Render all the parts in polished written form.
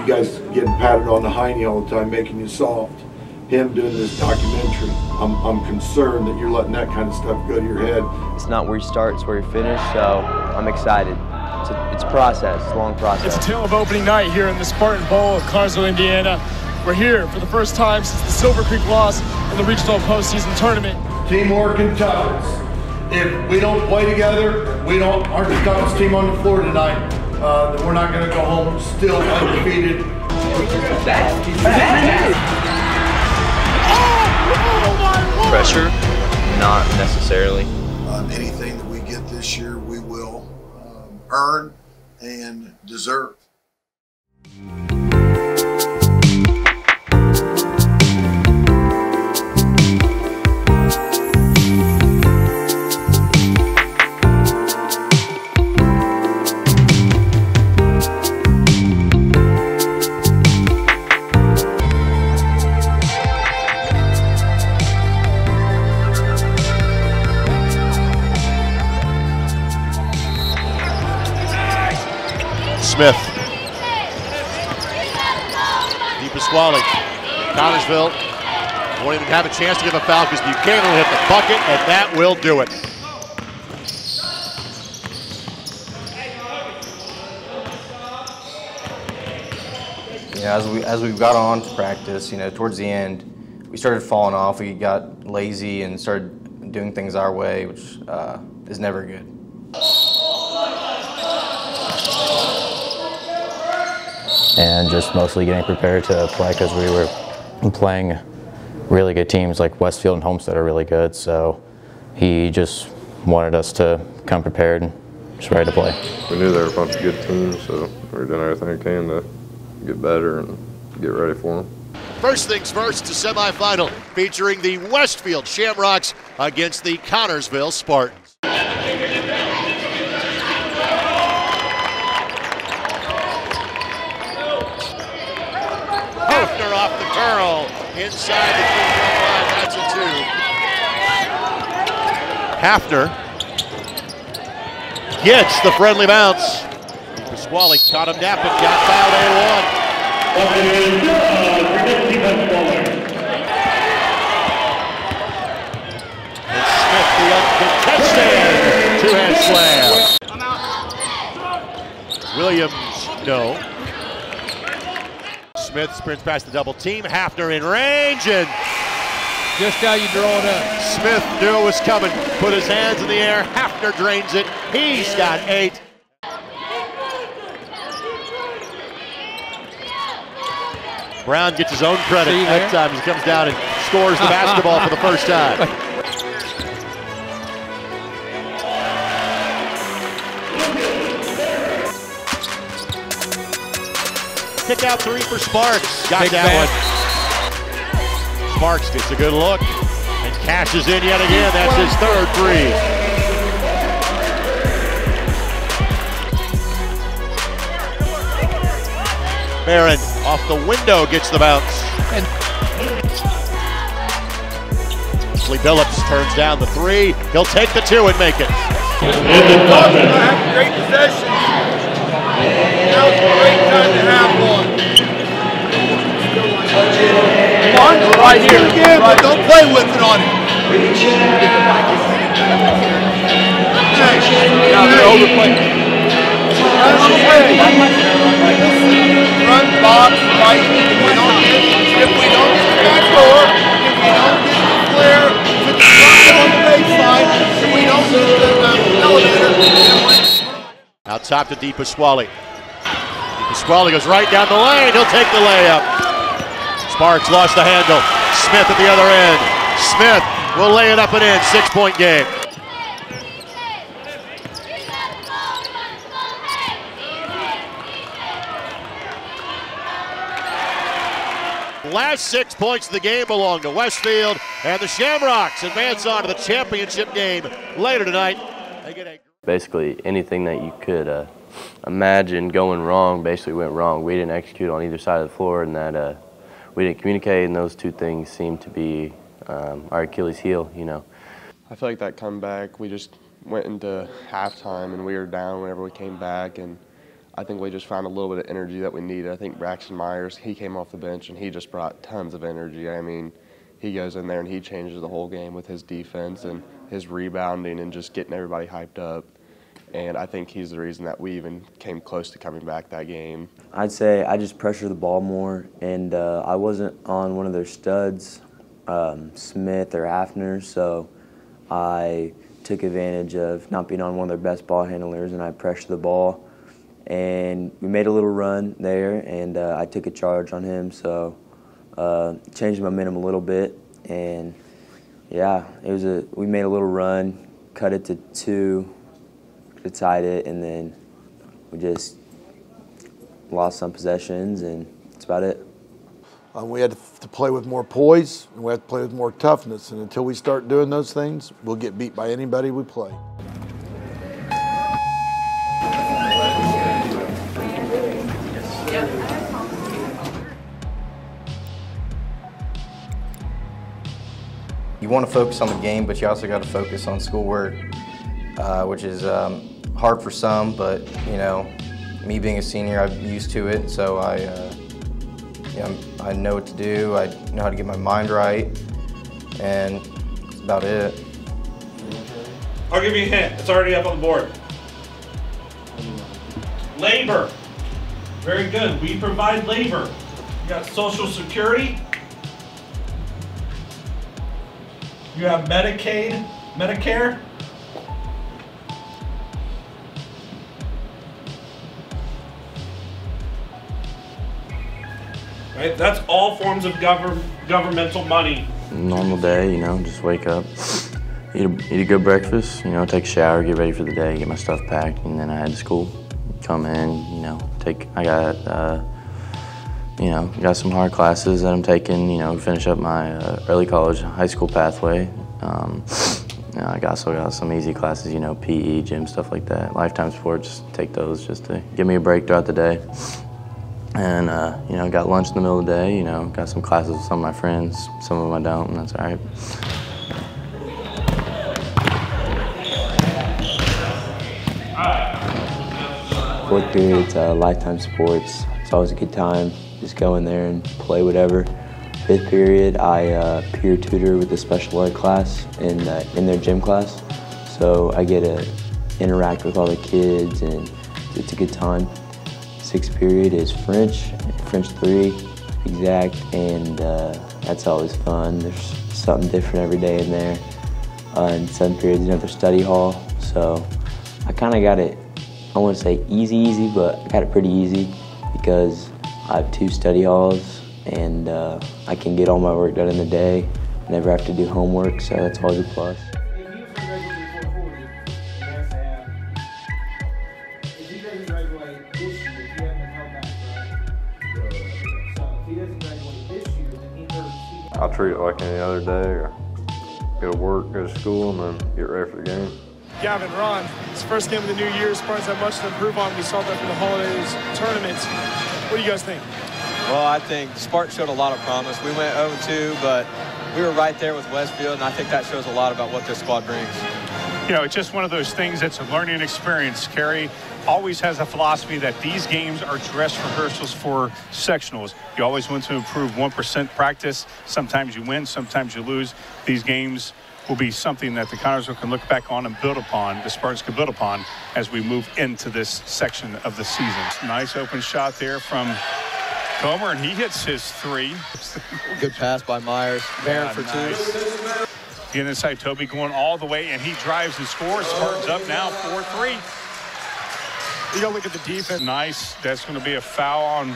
guys getting patted on the hiney all the time, making you soft. Him doing this documentary, I'm concerned that you're letting that kind of stuff go to your head. It's not where you start, it's where you finish, so I'm excited. It's a process, it's a long process. It's a tale of opening night here in the Spartan Bowl of Carsville, Indiana. We're here for the first time since the Silver Creek loss in the regional postseason tournament. Teamwork and toughness. If we don't play together, we aren't the toughest team on the floor tonight, then we're not going to go home still undefeated. Pressure? Not necessarily. Anything that we get this year, we will earn and deserve. Smith. DePasquale. Connersville won't even have a chance to give a foul because Buchanan will hit the bucket, and that will do it. Yeah, as we got on to practice, towards the end, we started falling off. We got lazy and started doing things our way, which is never good. And just mostly getting prepared to play because we were playing really good teams like Westfield and Homestead are really good. So he just wanted us to come prepared and just ready to play. We knew they were a bunch of good teams, so we were doing everything we can to get better and get ready for them. First things first, it's a semifinal featuring the Westfield Shamrocks against the Connersville Spartans. Off the curl, inside the 3-point line, that's a 2. Hafner gets the friendly bounce. Pasquale caught him napping, got fouled And Smith, the uncontested two-hand slam. Williams, no. Smith sprints past the double team. Hafner in range, and Just how you draw it up. Smith knew it was coming. Put his hands in the air. Hafner drains it. He's got 8. Brown gets his own credit that time. He comes down and scores the basketball for the first time. Kick out 3 for Sparks. Got that one. Sparks gets a good look and cashes in yet again. That's his 3rd free. Barron off the window gets the bounce. Lee Billups turns down the 3. He'll take the 2 and make it. Great possession. Now's a great time to have one. Right here. Again, but don't play with it on it. Run, box, fight. If we don't get the back door, if we don't get the flare to the front on the baseline, if we don't get the elevator, out top to DePasquale. DePasquale goes right down the lane. He'll take the layup. Sparks lost the handle. Smith at the other end. Smith will lay it up and in. 6-point game. Last 6 points of the game belong to Westfield, and the Shamrocks advance on to the championship game later tonight. They get a Basically, anything that you could imagine going wrong basically went wrong. We didn't execute on either side of the floor, and that we didn't communicate, and those 2 things seemed to be our Achilles heel, I feel like that comeback, we just went into halftime and we were down whenever we came back, and I think we just found a little bit of energy that we needed. I think Braxton Myers, he came off the bench and he just brought tons of energy. I mean, he goes in there and he changes the whole game with his defense and his rebounding and just getting everybody hyped up. And I think he's the reason that we even came close to coming back that game. I'd say I just pressure the ball more, and I wasn't on one of their studs, Smith or Hafner, so I took advantage of not being on one of their best ball handlers, and I pressured the ball. And we made a little run there, and I took a charge on him, so changed the momentum a little bit. And yeah, we made a little run, cut it to 2. Tied it, and then we just lost some possessions, and that's about it. We had to play with more poise, and we have to play with more toughness, and until we start doing those things, we'll get beat by anybody we play. You want to focus on the game, but you also got to focus on schoolwork, which is hard for some, but you know, me being a senior, I'm used to it, so I know what to do. I know how to get my mind right, and that's about it. I'll give you a hint. It's already up on the board. Labor. Very good. We provide labor. You got Social Security. You have Medicaid, Medicare. Right? That's all forms of governmental money. Normal day, you know, just wake up, eat a good breakfast, you know, take a shower, get ready for the day, get my stuff packed, and then I head to school. Come in, you know, I got some hard classes that I'm taking, you know, finish up my early college, high school pathway. I also got some easy classes, you know, PE, gym, stuff like that. Lifetime sports, take those just to give me a break throughout the day. And, you know, got lunch in the middle of the day, you know, got some classes with some of my friends, some of them I don't, and that's all right. Fourth period's lifetime sports. It's always a good time. Just go in there and play whatever. Fifth period, I peer tutor with the special ed class in their gym class. So I get to interact with all the kids, and it's a good time. Sixth period is French 3, exact, and that's always fun. There's something different every day in there. And seventh period is another study hall. So I kind of got it, I wouldn't say easy, but I got it pretty easy because I have 2 study halls, and I can get all my work done in the day, never have to do homework, so that's always a plus. I'll treat it like any other day, or go to work, go to school, and then get ready for the game. Gavin, Ron, it's the first game of the new year. Spartans have much to improve on. We saw that from the holidays tournaments. What do you guys think? Well, I think Spartan showed a lot of promise. We went 0-2, but we were right there with Westfield, and I think that shows a lot about what this squad brings. You know, it's just one of those things that's a learning experience. Kerry always has a philosophy that these games are dress rehearsals for sectionals. You always want to improve 1% practice. Sometimes you win, sometimes you lose. These games will be something that the Connersville can look back on and build upon, the Spartans can build upon as we move into this section of the season. Nice open shot there from Comer, and he hits his 3. Good pass by Myers. Barron for 2. Nice. Getting inside, Toby going all the way, and he drives and scores. Spartans up now, 4-3. You got to look at the defense. Nice. That's going to be a foul on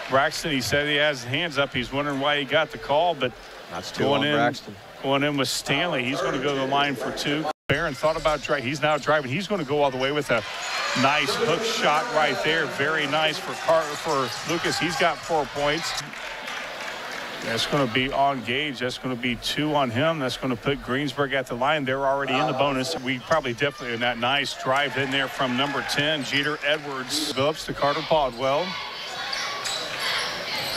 Braxton. He said he has his hands up. He's wondering why he got the call, but that's 2 on Braxton. Going in with Stanley. He's going to go to the line for 2. Barron thought about driving. He's now driving. He's going to go all the way with a nice hook shot right there. Very nice for Lucas. He's got 4 points. That's going to be on Gage. That's going to be 2 on him. That's going to put Greensburg at the line. They're already in the bonus. We probably definitely in that nice drive in there from number 10, Jeter Edwards. Phillips to Carter Podwell.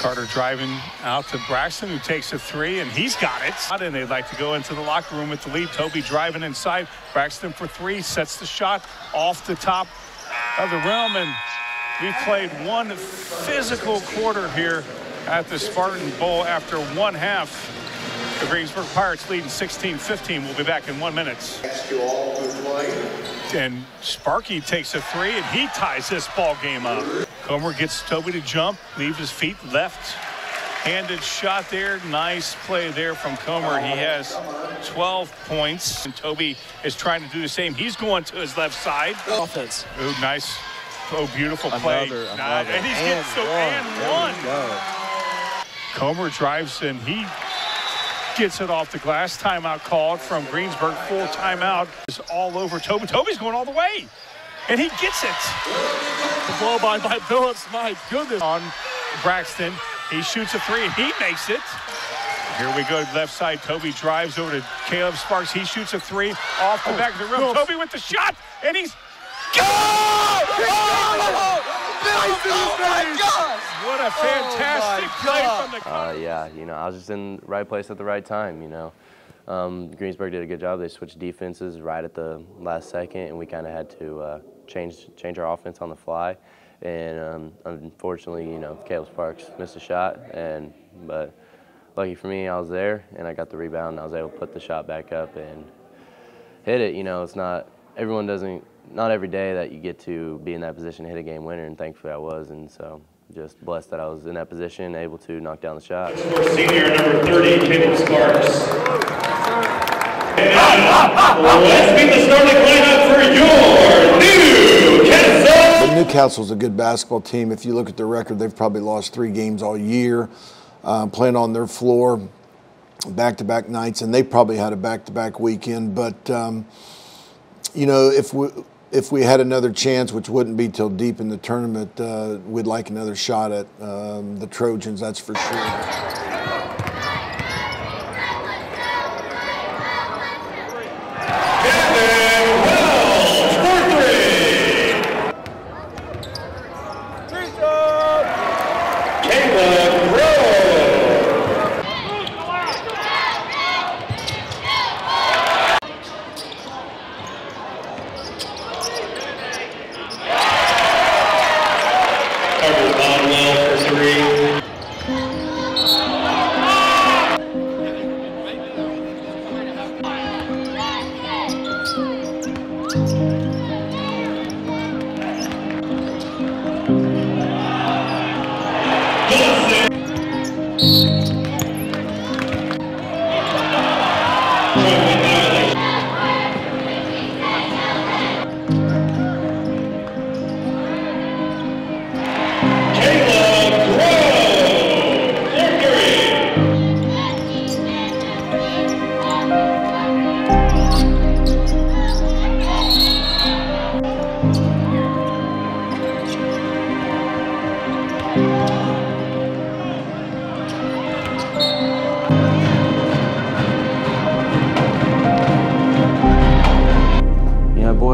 Carter driving out to Braxton, who takes a 3, and he's got it. And they'd like to go into the locker room with the lead. Toby driving inside. Braxton for 3, sets the shot off the top of the rim, and We've played one physical quarter here at the Spartan Bowl after one half. The Greensburg Pirates leading 16-15. We'll be back in 1 minute. Thanks to all who played. And Sparky takes a three, and he ties this ball game up. Comer gets Toby to jump, leave his feet left-handed shot there. Nice play there from Comer. He has 12 points, and Toby is trying to do the same. He's going to his left side. Offense. Ooh, nice. Oh, beautiful play. Another. And he's getting so and one. Comer drives, and he gets it off the glass. Timeout called from Greensburg. Full timeout is all over Toby. Toby's going all the way, and he gets it. The blow by Phillips. My goodness. On Braxton, he shoots a three, and he makes it. Here we go to the left side. Toby drives over to Caleb Sparks. He shoots a three off the back of the rim. Toby with the shot, and he's Oh my gosh! What a fantastic play from the yeah, you know, I was just in the right place at the right time, you know. Greensburg did a good job. They switched defenses right at the last second, and we kind of had to change our offense on the fly. And unfortunately, you know, Caleb Sparks missed a shot, but lucky for me, I was there, and I got the rebound, and I was able to put the shot back up and hit it. You know, it's not every day that you get to be in that position, hit a game winner, and thankfully I was, and so just blessed that I was in that position, able to knock down the shot. Senior number 30, Caleb Sparks. And let's meet the starting lineup for your Newcastle. But Newcastle's a good basketball team. If you look at their record, they've probably lost 3 games all year, playing on their floor back-to-back nights, and they probably had a back-to-back weekend. But you know, if we had another chance, which wouldn't be till deep in the tournament, we'd like another shot at the Trojans, that's for sure.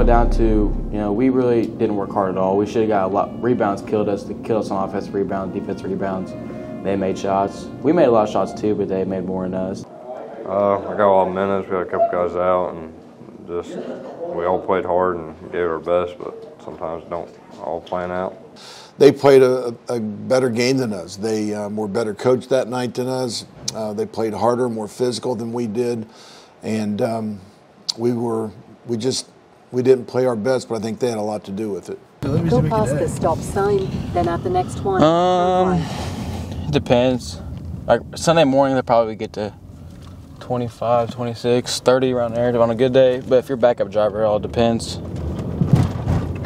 Down to, you know, we really didn't work hard at all. We should have got a lot. Rebounds killed us on offensive rebounds, defensive rebounds. They made shots. We made a lot of shots too, but they made more than us. I got a lot of minutes. We had a couple guys out, and just we all played hard and gave our best, but sometimes don't all plan out. They played a better game than us. They were better coached that night than us. They played harder, more physical than we did, and we didn't play our best, but I think they had a lot to do with it. Go past the stop sign, then at the next one. It depends. Like Sunday morning, they'll probably get to 25, 26, 30 around there on a good day. But if you're backup driver, it all depends.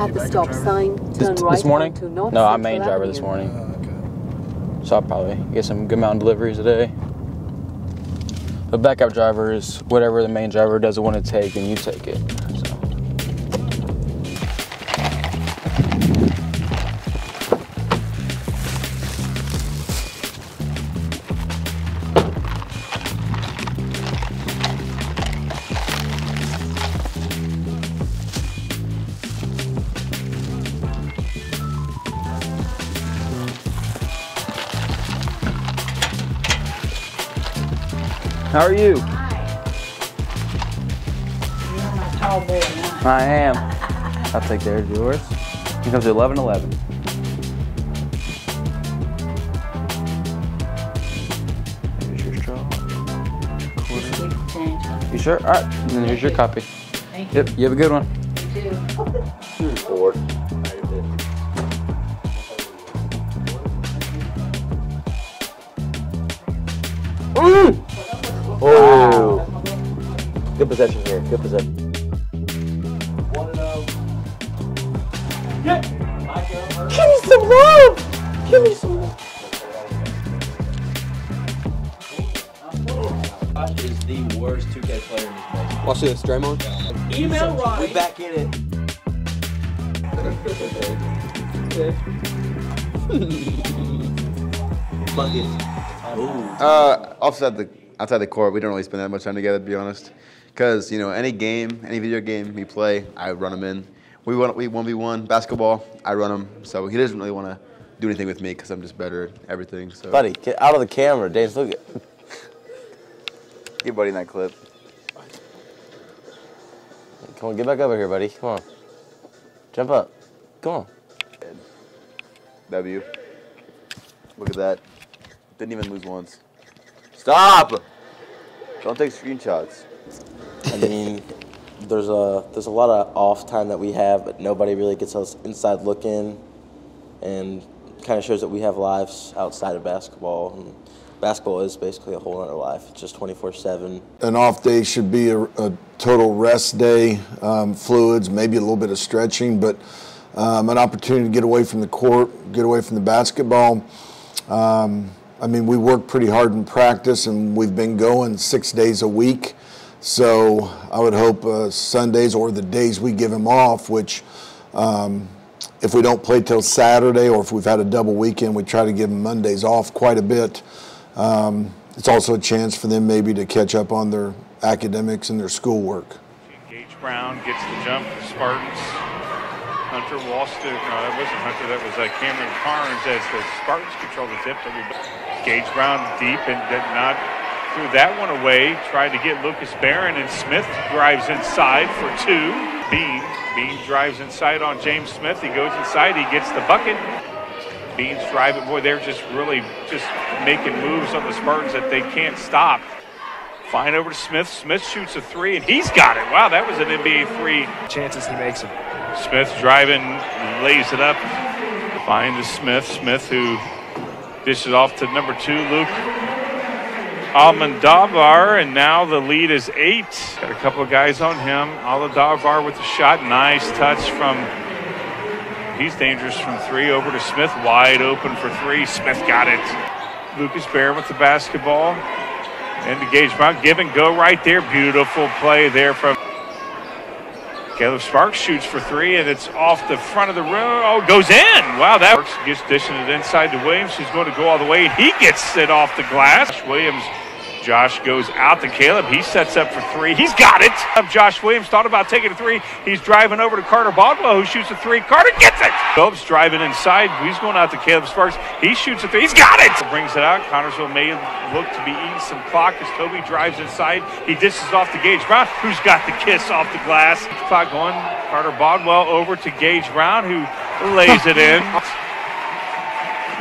At the stop sign, turn right. This morning? Onto North No, I'm Central main driver Avenue. this morning. So I'll probably get some good amount of deliveries a day. The backup driver is whatever the main driver doesn't want to take, and you take it. So. How are you? Hi. You're my tall boy now. I am. I'll take care of yours. You come to 11:11. You sure? All right, and then here's your copy. Thank you. Yep, you have a good one. Forward. Oh! Good possession here. Good possession. 1-0. Give me some love! Give me some love! Josh is the worst 2K player in this place. Watch this, Draymond. Email right. We back in it. Outside the court, we don't really spend that much time together, to be honest. Because, you know, any video game we play, I run him in. We 1v1 basketball, I run him. So he doesn't really want to do anything with me because I'm just better at everything. So. Buddy, get out of the camera. Dave, look at. Get Buddy in that clip. Come on, get back over here, buddy. Come on. Jump up. Come on. W. Look at that. Didn't even lose once. Stop! Don't take screenshots. I mean, there's a lot of off time that we have, but nobody really gets us inside looking, and kind of shows that we have lives outside of basketball. And basketball is basically a whole other life. It's just 24/7. An off day should be a total rest day, fluids, maybe a little bit of stretching, but an opportunity to get away from the court, get away from the basketball. I mean, we work pretty hard in practice, and we've been going 6 days a week. So I would hope Sundays or the days we give him off, which if we don't play till Saturday or if we've had a double weekend, we try to give them Mondays off quite a bit. It's also a chance for them maybe to catch up on their academics and their schoolwork. Gage Brown gets the jump for Spartans. Hunter Walston, no, that wasn't Hunter, that was Cameron Carnes as the Spartans control the tip. Gage Brown deep and did not threw that one away. Tried to get Lucas Barron, and Smith drives inside for two. Bean drives inside on James Smith. He goes inside, he gets the bucket. Bean's driving, boy, they're just really just making moves on the Spartans that they can't stop. Fine over to Smith. Smith shoots a three, and he's got it. Wow, that was an NBA three. Chances he makes them. Smith driving, lays it up. Fine to Smith. Smith who dishes off to number 2, Luke Almandavar, and now the lead is 8. Got a couple of guys on him. Almandavar with the shot. Nice touch from, he's dangerous from 3 over to Smith. Wide open for 3. Smith got it. Lucas Barron with the basketball. And to Gage Brown. Give and go right there. Beautiful play there from Caleb Sparks. Shoots for 3, and it's off the front of the rim. Oh, goes in. Wow, that works. Gets dishing it inside to Williams. He's going to go all the way, and he gets it off the glass. Josh goes out to Caleb. He sets up for 3. He's got it. Josh Williams thought about taking a 3. He's driving over to Carter Bodwell, who shoots a 3. Carter gets it. Phillips driving inside. He's going out to Caleb Sparks. He shoots a 3. He's got it. Brings it out. Connorsville may look to be eating some clock as Toby drives inside. He dishes off to Gage Brown, who's got the kiss off the glass. Clock going. Carter Bodwell over to Gage Brown, who lays it in.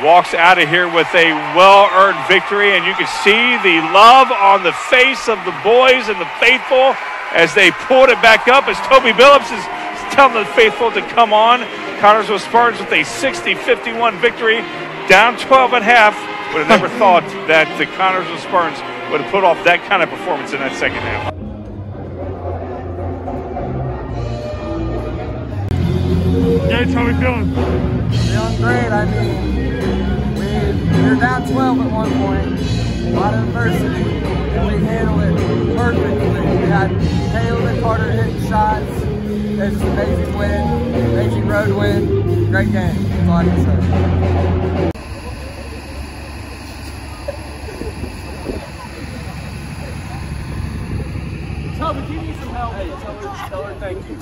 Walks out of here with a well-earned victory, and you can see the love on the face of the boys and the faithful as they pulled it back up, as Toby Billups is telling the faithful to come on. Connorsville Spartans with a 60-51 victory, down 12 at half. Would have never thought that the Connorsville Spartans would have put off that kind of performance in that second half. Gage, how we feeling? Feeling great. I mean, we were down 12 at one point, a lot of adversity, and we handled it perfectly. We had Caleb and Carter hitting shots. It was just an amazing win, amazing road win. Great game. That's all I can say. Toby, give me some help. Hey, tell her thank you.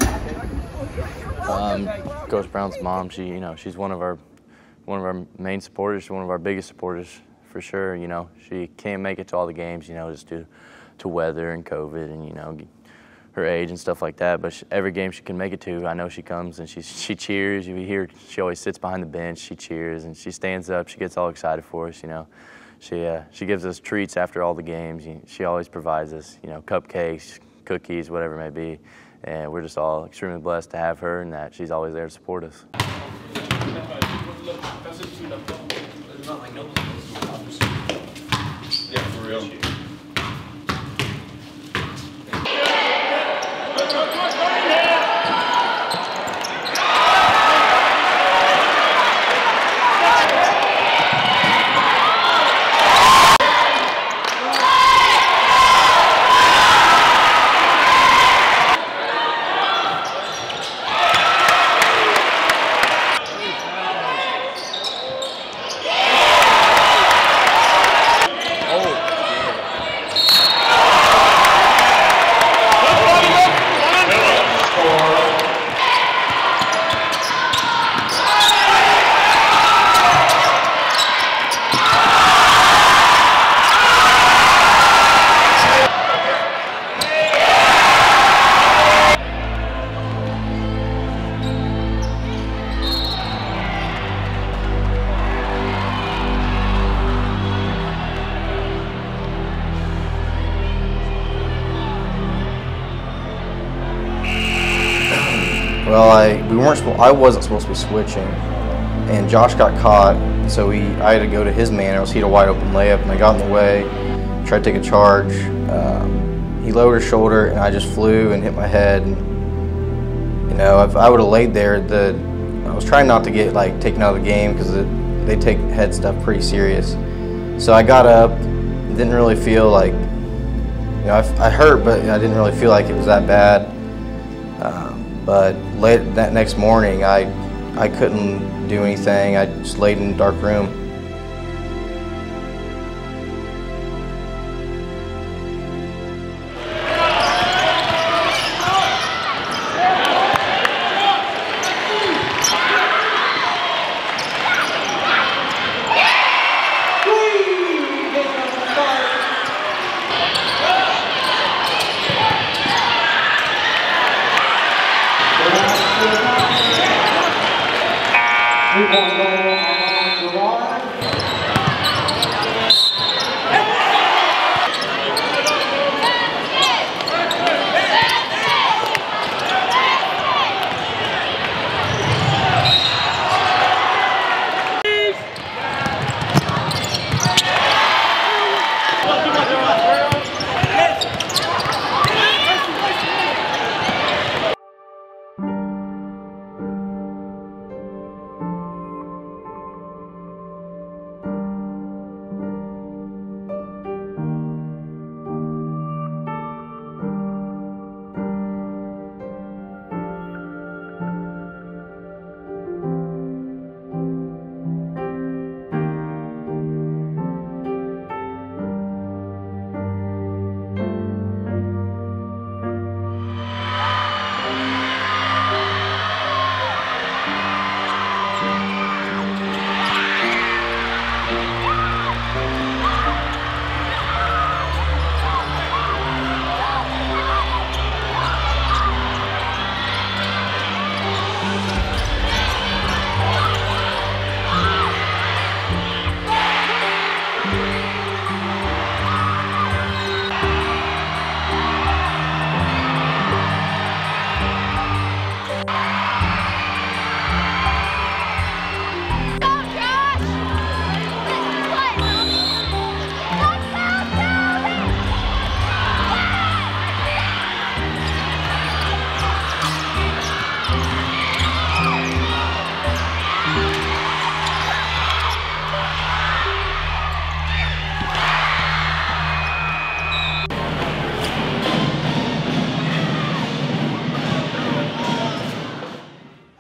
Coach Brown's mom, she's one of our main supporters, one of our biggest supporters for sure. She can't make it to all the games, just due to weather and COVID and her age and stuff like that. But every game she can make it to, I know she comes and she cheers. You hear she always sits behind the bench, she cheers and she stands up. She gets all excited for us. she gives us treats after all the games. She always provides us, cupcakes, cookies, whatever it may be. And we're just all extremely blessed to have her and that she's always there to support us. Yeah, for real. Well, I wasn't supposed to be switching, and Josh got caught, so I had to go to his man, or else he had a wide open layup, and I got in the way, tried to take a charge. He lowered his shoulder, and I just flew and hit my head. And, if I would have laid there, I was trying not to get taken out of the game because they take head stuff pretty serious. So I got up, didn't really feel like, I hurt, but I didn't really feel like it was that bad. But late that next morning, I couldn't do anything. I just laid in a dark room.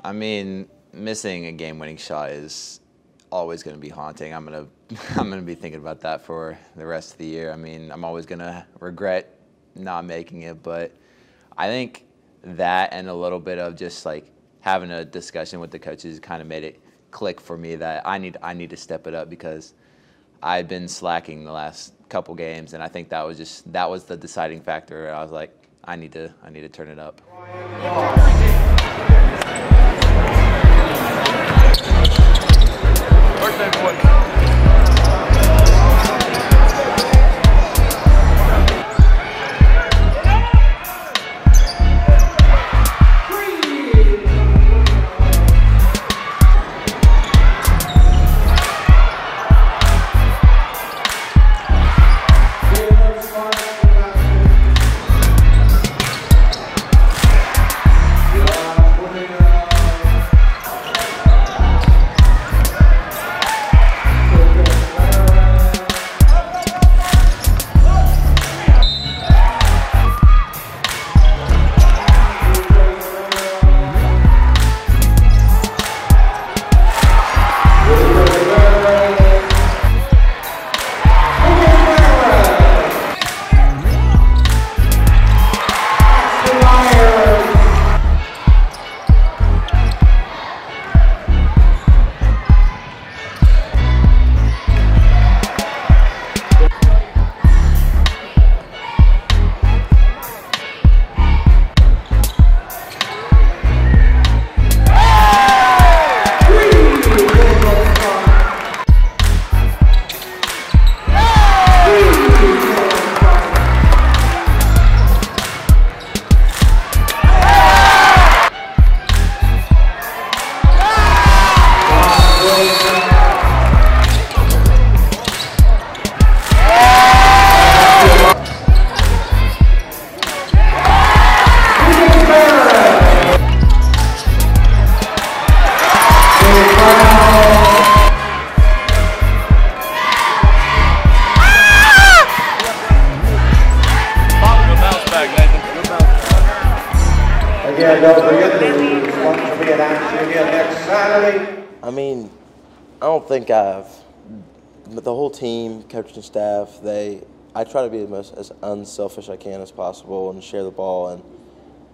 I mean, missing a game-winning shot is always going to be haunting. I'm gonna be thinking about that for the rest of the year. I mean, I'm always going to regret not making it, but I think that and a little bit of just having a discussion with the coaches kind of made it click for me that I need to step it up, because I've been slacking the last couple games, and I think that was the deciding factor. I was like, I need to turn it up. First name, boy. And don't forget the response will be announced again next Saturday. I mean, I don't think but the whole team, coaching staff, I try to be as unselfish I can as possible and share the ball, and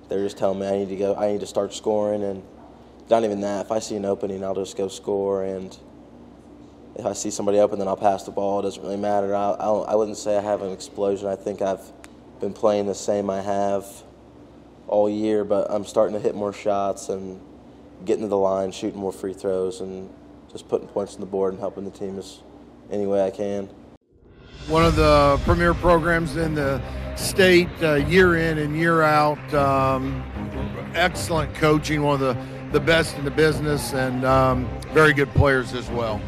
they're just telling me I need to start scoring, and not even that. If I see an opening, I'll just go score, and if I see somebody open, then I'll pass the ball. It doesn't really matter. I wouldn't say I have an explosion. I think I've been playing the same I have all year, but I'm starting to hit more shots and getting to the line, shooting more free throws, and just putting points on the board and helping the team any way I can. One of the premier programs in the state, year in and year out. Excellent coaching, one of the best in the business, and very good players as well.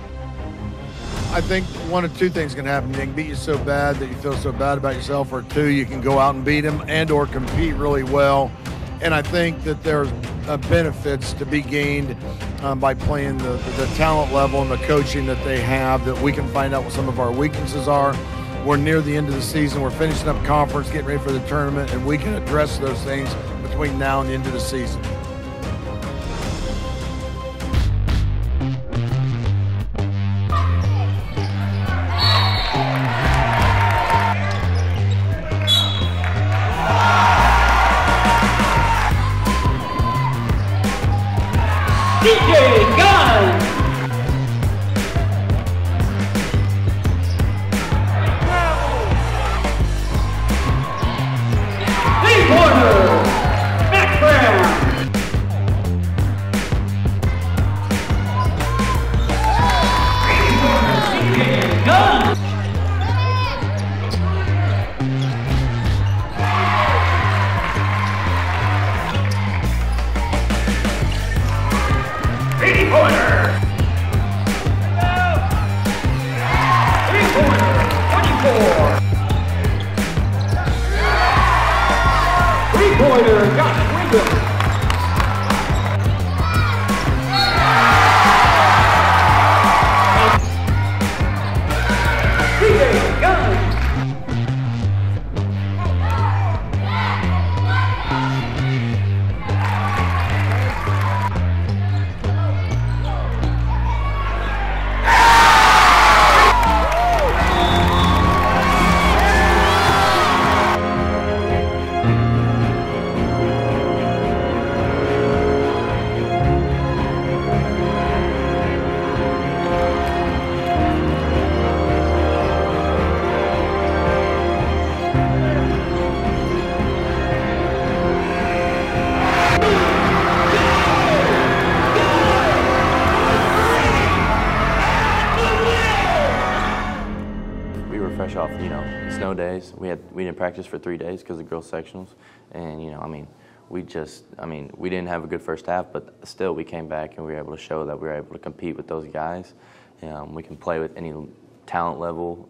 I think one of two things can happen. They can beat you so bad that you feel so bad about yourself, or two, you can go out and beat them and or compete really well. And I think that there's benefits to be gained by playing the talent level and the coaching that they have, that we can find out what some of our weaknesses are. We're near the end of the season. We're finishing up conference, getting ready for the tournament, and we can address those things between now and the end of the season. Fresh off, snow days. We didn't practice for 3 days because of girls sectionals, and we didn't have a good first half, but still we came back and we were able to show that we were able to compete with those guys. We can play with any talent level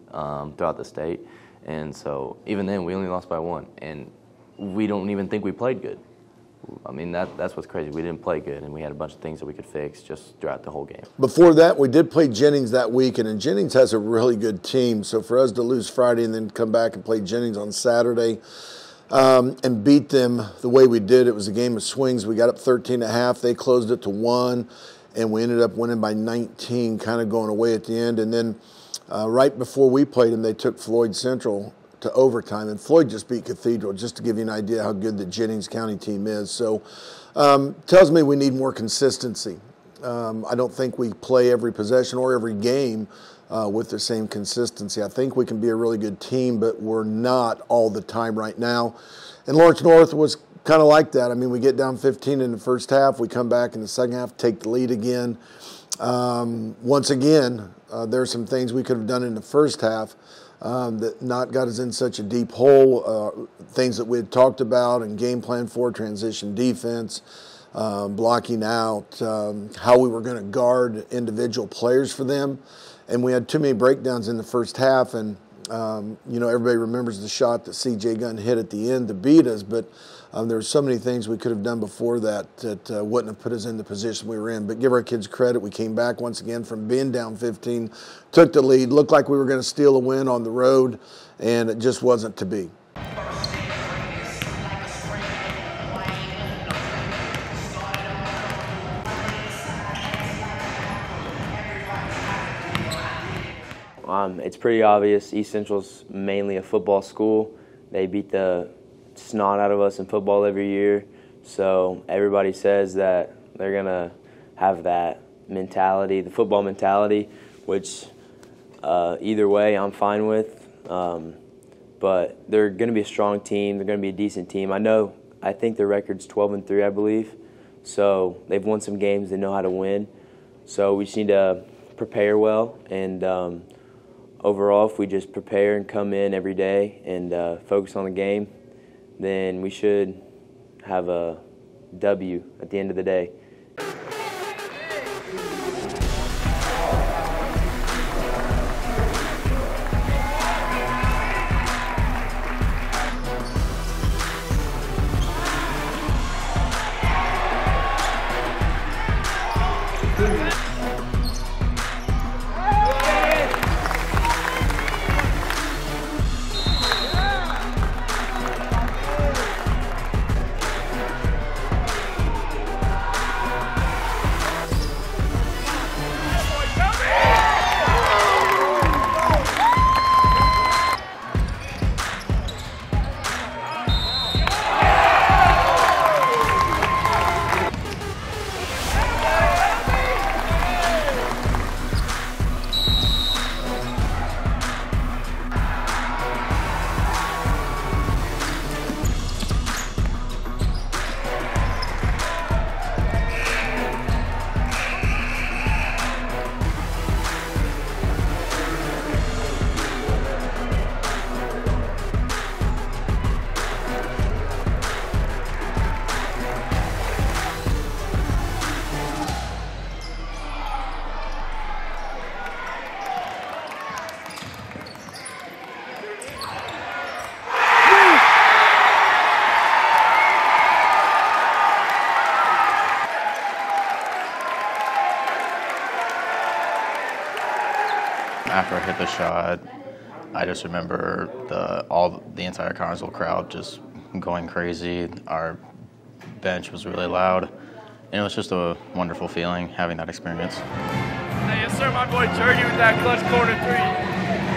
throughout the state, and so even then we only lost by 1, and we don't even think we played good. That's what's crazy. We didn't play good, and we had a bunch of things that we could fix just throughout the whole game. Before that, we did play Jennings that weekend, and Jennings has a really good team. So for us to lose Friday and then come back and play Jennings on Saturday and beat them the way we did, it was a game of swings. We got up 13.5. They closed it to 1, and we ended up winning by 19, kind of going away at the end. And then right before we played them, they took Floyd Central to overtime, and Floyd just beat Cathedral, just to give you an idea how good the Jennings County team is. So tells me we need more consistency. I don't think we play every possession or every game with the same consistency. I think we can be a really good team, but we're not all the time right now. And Lawrence North was kind of like that. We get down 15 in the first half. We come back in the second half, take the lead again. Once again, there's some things we could have done in the first half that not got us in such a deep hole, things that we had talked about and game plan for, transition defense, blocking out, how we were going to guard individual players for them. And we had too many breakdowns in the first half, and everybody remembers the shot that C.J. Gunn hit at the end to beat us, but there were so many things we could have done before that wouldn't have put us in the position we were in. But give our kids credit. We came back once again from being down 15, took the lead, looked like we were going to steal a win on the road, and it just wasn't to be. It's pretty obvious. East Central's mainly a football school. They beat the snot out of us in football every year. So everybody says that they're going to have that mentality, the football mentality, which either way I'm fine with. But they're going to be a strong team. They're going to be a decent team. I think their record's 12-3, I believe. So they've won some games. They know how to win. So we just need to prepare well. And overall, if we just prepare and come in every day and focus on the game, then we should have a W at the end of the day. After I hit the shot, I just remember the entire Connersville crowd just going crazy. Our bench was really loud, and it was just a wonderful feeling having that experience. Hey, yes sir, my boy Jordy with that clutch corner 3.